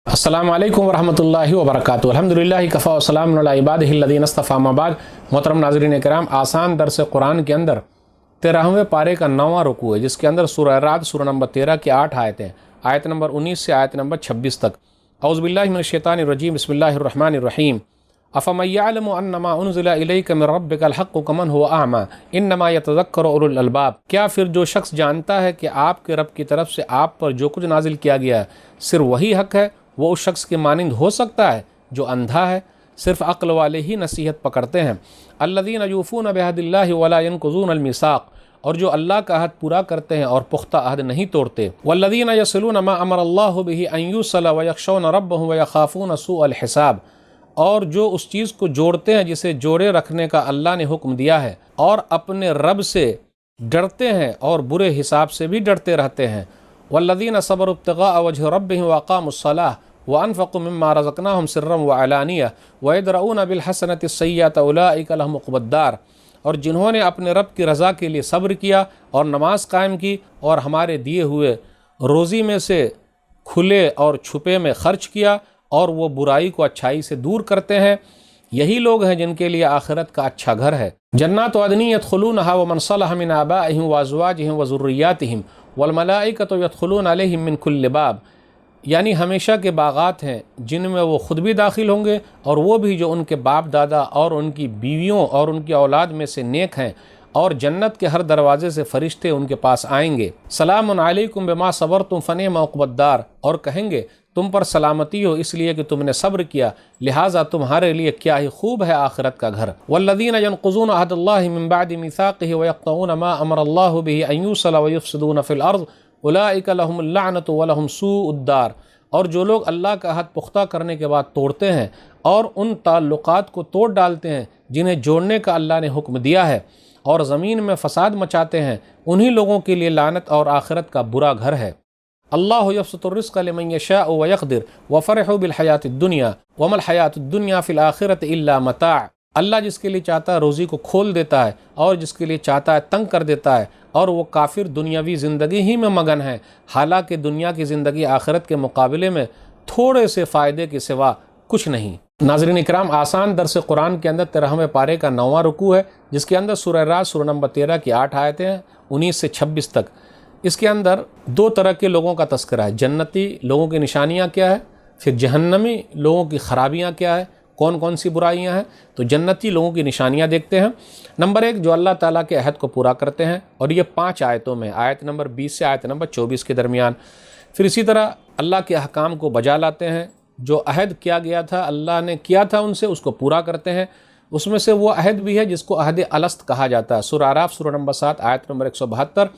अस्सलामु अलैकुम वरहमतुल्लाहि वबरकातुहू। अल्हम्दुलिल्लाहि कफ़ा व सलामुन अला इबादिहिल्लज़ीना इस्तफ़ा, अम्मा बाद। मोहतरम नाज़रीन किराम, आसान दर्स कुरान के अंदर 13वें पारे का 9वां रुकू है, जिसके अंदर सूरह राद सूरह नंबर 13 की 8 आयतें, आयत नंबर 19 से आयत नंबर 26 तक। औज़ु बिल्लाहि मिनश शैतानिर रजीम, बिस्मिल्लाहिर रहमानिर रहीम। अफ़मन यअलमु अन्नमा उन्ज़िला इलैका मिन रब्बिकल हक़्क़ु कमन हुवा अअमा इन्नमा यतज़क्करु उलुल अलबाब। क्या फिर जो शख्स जानता है कि आपके रब की तरफ से आप पर जो कुछ नाजिल किया गया है सिर्फ वही हक़ है, वो उस शख्स के मानिंद हो सकता है जो अंधा है? सिर्फ अक्ल वाले ही नसीहत पकड़ते हैं। अल्लज़ीना यूफ़ूना बिअहदिल्लाहि वला यनकुज़ूना अल-मीसाक़, और जो अल्लाह का अहद पूरा करते हैं और पुख्ता अहद नहीं तोड़ते। वल्लज़ीना यसिलूना मा अमरल्लाहु बिही अन युसला व यख़शौना रब्बहुम व यख़ाफ़ूना सूअल हिसाब, और जो उस चीज़ को जोड़ते हैं जिसे जोड़े रखने का अल्लाह ने हुक्म दिया है, और अपने रब से डरते हैं और बुरे हिसाब से भी डरते रहते हैं। वल्लज़ीना सबरू इब्तिग़ाअ वजहि रब्बिहिम व अक़ामुस्सलाह व अनफ़क़ू मिम्मा रज़क़नाहुम सिर्रन व अलानिया व यदरऊना बिल हसनति सय्यअत उलाइका लहुम उक़बद्दार, और जिन्होंने अपने रब की रज़ा के लिए सब्र किया और नमाज कायम की और हमारे दिए हुए रोज़ी में से खुले और छुपे में खर्च किया, और वो बुराई को अच्छाई से दूर करते हैं, यही लोग हैं जिनके लिए आखिरत का अच्छा घर है। जन्नातु अदनी यदखुलूनहा व मन सलह मिन आबाइहिम व अज़वाजिहिम व ज़ुर्रिय्यातिहिम वल मलाइकतु यदखुलूना अलैहिम मिन कुल्लि बाब, यानी हमेशा के बागात हैं जिनमें वो ख़ुद भी दाखिल होंगे और वो भी जो उनके बाप दादा और उनकी बीवियों और उनकी औलाद में से नेक हैं, और जन्नत के हर दरवाजे से फरिश्ते उनके पास आएंगे। सलामुन अलैकुम बिमा सबरतुम फनिअमा उक़बद्दार, और कहेंगे तुम पर सलामती हो इसलिए कि तुमने सब्र किया, लिहाजा तुम्हारे लिए क्या ही खूब है आखिरत का घर। वल्लज़ीना यनक़ुज़ूना अहदल्लाहि मिन बअदि मीसाक़िहि व यक़तऊना मा अमरल्लाहु बिही अन युसला व युफ़सिदूना फ़िल अर्ज़ उलाइका लहुमुल लअनतु व लहुम सूउद्दार, और जो लोग अल्लाह का अहद पुख्ता करने के बाद तोड़ते हैं और उन ताल्लुकात को तोड़ डालते हैं जिन्हें जोड़ने का अल्लाह ने हुक्म दिया है, और ज़मीन में फ़साद मचाते हैं, उन्हीं लोगों के लिए लानत और आखिरत का बुरा घर है। अल्लाहु यबसुतुर रिज़्क़ लिमन यशाअ व यक़दिर व फ़रहू बिल हयातिद दुनिया व मल हयातुद दुनिया फ़िल आखिरति इल्ला मता'। अल्लाह जिसके लिए चाहता है रोज़ी को खोल देता है और जिसके लिए चाहता है तंग कर देता है, और वो काफिर दुनियावी ज़िंदगी ही में मगन है, हालांकि दुनिया की ज़िंदगी आखिरत के मुकाबले में थोड़े से फ़ायदे के सिवा कुछ नहीं। नाज़रीन इकराम, आसान दर्स कुरान के अंदर 13वें पारे का 9वां रुकू है, जिसके अंदर सूरह राद सूरह नंबर 13 की 8 आयतें हैं, 19 से 26 तक। इसके अंदर दो तरह के लोगों का तस्करा है। जन्नती लोगों की निशानियाँ क्या है, फिर जहन्नमी लोगों की ख़राबियाँ क्या है, कौन कौन सी बुराइयां हैं। तो जन्नती लोगों की निशानियां देखते हैं। नंबर 1, जो अल्लाह ताला के अहद को पूरा करते हैं, और ये 5 आयतों में, आयत नंबर 20 से आयत नंबर 24 के दरमियान। फिर इसी तरह अल्लाह के अहकाम को बजा लाते हैं, जो अहद किया गया था अल्लाह ने किया था उनसे, उसको पूरा करते हैं। उसमें से वो अहद भी है जिसको अहद अलस्त कहा जाता है। सूरह आराफ सूरह नंबर 7 आयत नंबर 172।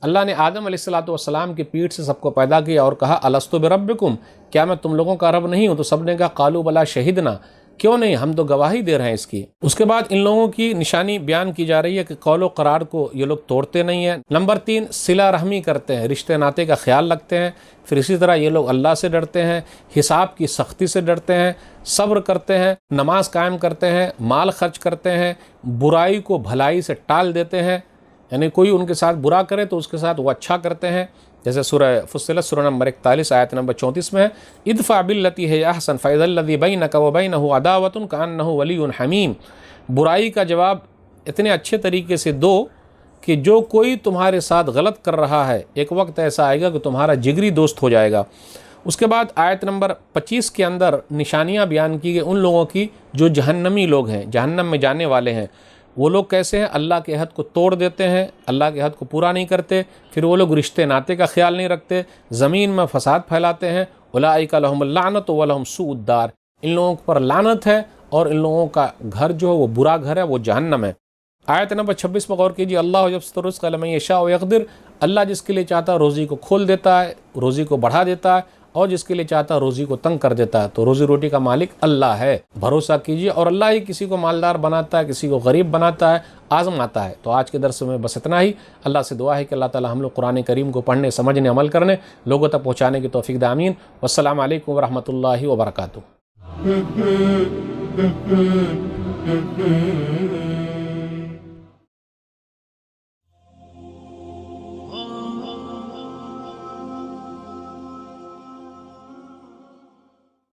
अल्लाह ने आदम अलैहिस्सलातु वस्सलाम की पीठ से सबको पैदा किया और कहा अलस्तु बिरब्बिकुम, क्या मैं तुम लोगों का रब नहीं हूँ? तो सब ने कहा कालू बला शहीदना, क्यों नहीं, हम तो गवाही दे रहे हैं इसकी। उसके बाद इन लोगों की निशानी बयान की जा रही है कि कौलो करार को ये लोग तोड़ते नहीं हैं। नंबर 3, सिला रहमी करते हैं, रिश्ते नाते का ख्याल रखते हैं। फिर इसी तरह ये लोग अल्लाह से डरते हैं, हिसाब की सख्ती से डरते हैं, सब्र करते हैं, नमाज कायम करते हैं, माल खर्च करते हैं, बुराई को भलाई से टाल देते हैं, यानी कोई उनके साथ बुरा करे तो उसके साथ वो अच्छा करते हैं। जैसे सूरह फुस्सिलत सूरह नंबर 41 आयत नंबर 34 में है, इदफ़ा बिल्लती है अहसन फ़इज़ल्लज़ी बैनका व बैनहु अदावतुन कअन्नहु वलियुन हमीम। बुराई का जवाब इतने अच्छे तरीके से दो कि जो कोई तुम्हारे साथ गलत कर रहा है, एक वक्त ऐसा आएगा कि तुम्हारा जिगरी दोस्त हो जाएगा। उसके बाद आयत नंबर 25 के अंदर निशानियाँ बयान की गई उन लोगों की जो जहन्नमी लोग हैं, जहन्नम में जाने वाले हैं। वो लोग कैसे हैं? अल्लाह के अहद को तोड़ देते हैं, अल्लाह के अहद को पूरा नहीं करते। फिर वो लोग रिश्ते नाते का ख्याल नहीं रखते, ज़मीन में फ़साद फैलाते हैं। उलाइका लहुमुल लअनतु व लहुम सूउद्दार, इन लोगों पर लानत है और इन लोगों का घर जो है वो बुरा घर है, वो जहन्नम है। आयत नंबर 26 पर गौर कीजिए, अल्लाह यबसुतुर रिज़्क़ लिमन यशाअ व यक़दिर, अल्लाह जिसके लिए चाहता है रोज़ी को खोल देता है, रोज़ी को बढ़ा देता है, और जिसके लिए चाहता है रोज़ी को तंग कर देता है। तो रोज़ी रोटी का मालिक अल्लाह है, भरोसा कीजिए। और अल्लाह ही किसी को मालदार बनाता है, किसी को गरीब बनाता है, आज़माता है। तो आज के दर्स में बस इतना ही। अल्लाह से दुआ है कि अल्लाह ताला हम लोग कुरान करीम को पढ़ने, समझने, अमल करने, लोगों तक पहुँचाने की तौफीक दे। आमीन। वस्सलामु अलैकुम वरहमतुल्लाहि वबरकातुहू।